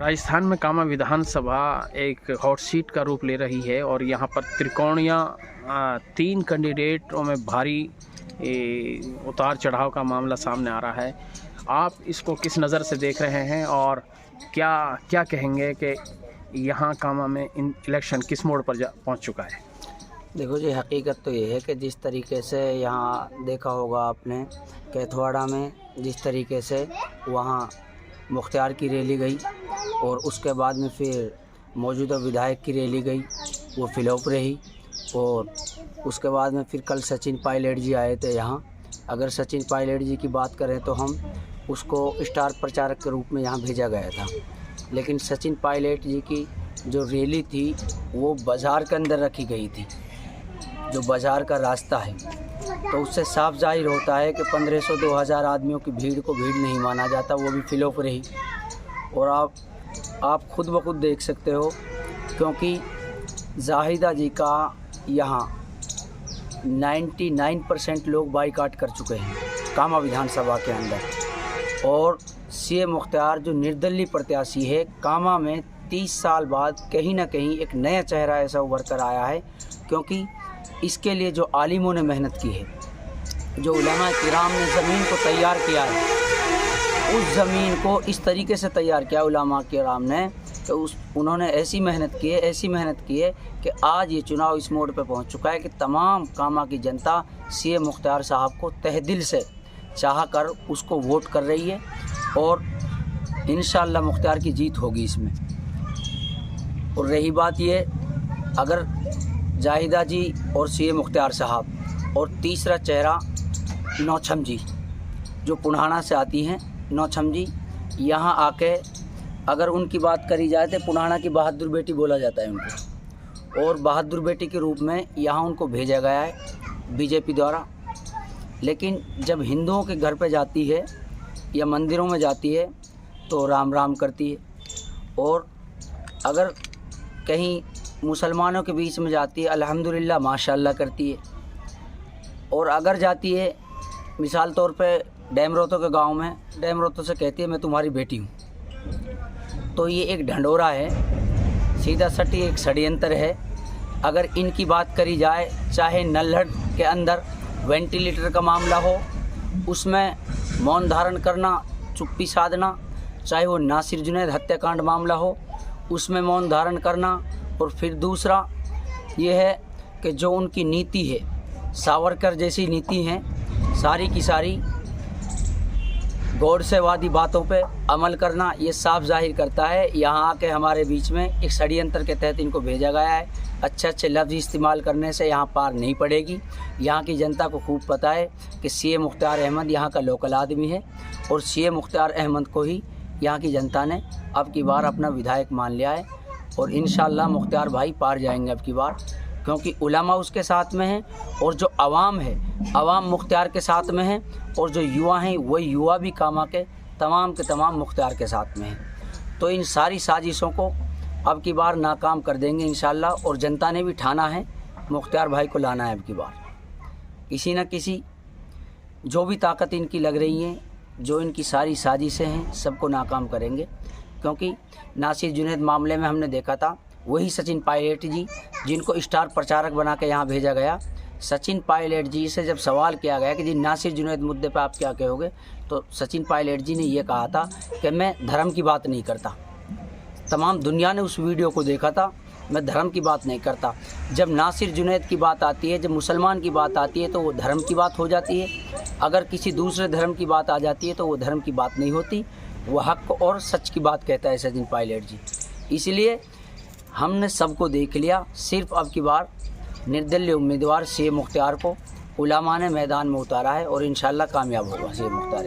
राजस्थान में कामा विधानसभा एक hot seat का रूप ले रही है और यहाँ पर त्रिकोणीय 3 कैंडिडेटों में भारी उतार चढ़ाव का मामला सामने आ रहा है। आप इसको किस नज़र से देख रहे हैं और क्या क्या कहेंगे कि यहाँ कामा में इलेक्शन किस मोड़ पर पहुँच चुका है? देखो जी, हकीकत तो ये है कि जिस तरीके से यहाँ देखा होगा आपने कैथवाड़ा में जिस तरीके से वहाँ मुख्तियार की रैली गई और उसके बाद में फिर मौजूदा विधायक की रैली गई, वो फ्लॉप रही। और उसके बाद में फिर कल सचिन पायलट जी आए थे यहाँ। अगर सचिन पायलट जी की बात करें तो हम उसको स्टार प्रचारक के रूप में यहाँ भेजा गया था, लेकिन सचिन पायलट जी की जो रैली थी वो बाज़ार के अंदर रखी गई थी, जो बाज़ार का रास्ता है। तो उससे साफ जाहिर होता है कि 1500-2000 आदमियों की भीड़ को भीड़ नहीं माना जाता, वो भी फ्लॉप रही। और आप खुद ब खुद देख सकते हो, क्योंकि जाहिदा जी का यहाँ 99% लोग बाइकाट कर चुके हैं कामा विधानसभा के अंदर। और सीए मुख्तियार जो निर्दलीय प्रत्याशी है कामा में 30 साल बाद कहीं ना कहीं एक नया चेहरा ऐसा उभर कर आया है, क्योंकि इसके लिए जो आलिमों ने मेहनत की है, जो उलमा किराम ने ज़मीन को तैयार किया है, उस ज़मीन को इस तरीके से तैयार किया उलमा किराम ने कि उन्होंने ऐसी मेहनत की है कि आज ये चुनाव इस मोड़ पे पहुंच चुका है कि तमाम कामा की जनता सीए मुख्तियार साहब को तहदिल से चाह कर उसको वोट कर रही है और इंशाअल्लाह मुख्तियार की जीत होगी इसमें। और रही बात ये, अगर जाहिदा जी और सीए मुख्तियार साहब और तीसरा चेहरा नौछम जी जो पुनाहाना से आती हैं, नौछम जी यहाँ आके अगर उनकी बात करी जाए तो पुनाहाना की बहादुर बेटी बोला जाता है उनको, और बहादुर बेटी के रूप में यहाँ उनको भेजा गया है बीजेपी द्वारा। लेकिन जब हिंदुओं के घर पे जाती है या मंदिरों में जाती है तो राम राम करती है, और अगर कहीं मुसलमानों के बीच में जाती है अल्हम्दुलिल्लाह माशाअल्लाह करती है। और अगर जाती है मिसाल तौर पे डैमरोतो के गांव में, डैमरोतो से कहती है मैं तुम्हारी बेटी हूँ, तो ये एक ढंढोरा है, सीधा सटी एक षड्यंत्र है। अगर इनकी बात करी जाए, चाहे नल्हड़ के अंदर वेंटिलेटर का मामला हो उसमें मौन धारण करना, चुप्पी साधना, चाहे वो नासिर जुनैद हत्याकांड मामला हो उसमें मौन धारण करना। और फिर दूसरा ये है कि जो उनकी नीति है, सावरकर जैसी नीति है, सारी की सारी गौरसेवादी बातों पे अमल करना, ये साफ जाहिर करता है यहाँ आके हमारे बीच में एक षड्यंत्र के तहत इनको भेजा गया है। अच्छे लफ्ज़ इस्तेमाल करने से यहाँ पार नहीं पड़ेगी। यहाँ की जनता को खूब पता है कि सीए मुख्तियार अहमद यहाँ का लोकल आदमी है और सीए मुख्तियार अहमद को ही यहाँ की जनता ने अब की बार अपना विधायक मान लिया है। और इंशाअल्लाह मुख्तियार भाई पार जाएंगे अब की बार, क्योंकि उलमा उसके साथ में हैं और जो आवाम है, आवाम मुख्तियार के साथ में है, और जो युवा हैं वही युवा भी कामा के तमाम मुख्तियार के साथ में हैं। तो इन सारी साजिशों को अब की बार नाकाम कर देंगे इंशाअल्लाह। और जनता ने भी ठाना है मुख्तियार भाई को लाना है अब की बार। किसी न किसी जो भी ताकत इनकी लग रही है, जो इनकी सारी साजिशें हैं, सबको नाकाम करेंगे। क्योंकि नासिर जुनैद मामले में हमने देखा था, वही सचिन पायलट जी जिनको स्टार प्रचारक बना के यहाँ भेजा गया, सचिन पायलट जी से जब सवाल किया गया कि जी नासिर जुनैद मुद्दे पे आप क्या कहोगे, तो सचिन पायलट जी ने ये कहा था कि मैं धर्म की बात नहीं करता। तमाम दुनिया ने उस वीडियो को देखा था, मैं धर्म की बात नहीं करता। जब नासिर जुनैद की बात आती है, जब मुसलमान की बात आती है तो वो धर्म की बात हो जाती है। अगर किसी दूसरे धर्म की बात आ जाती है तो वो धर्म की बात नहीं होती, वो हक और सच की बात कहता है सचिन पायलट जी। इसलिए हमने सबको देख लिया, सिर्फ अब की बार निर्दलीय उम्मीदवार सीए मुख्तियार को उलमा ने मैदान में उतारा है और इंशाअल्लाह कामयाब होगा सीए मुख्तियार।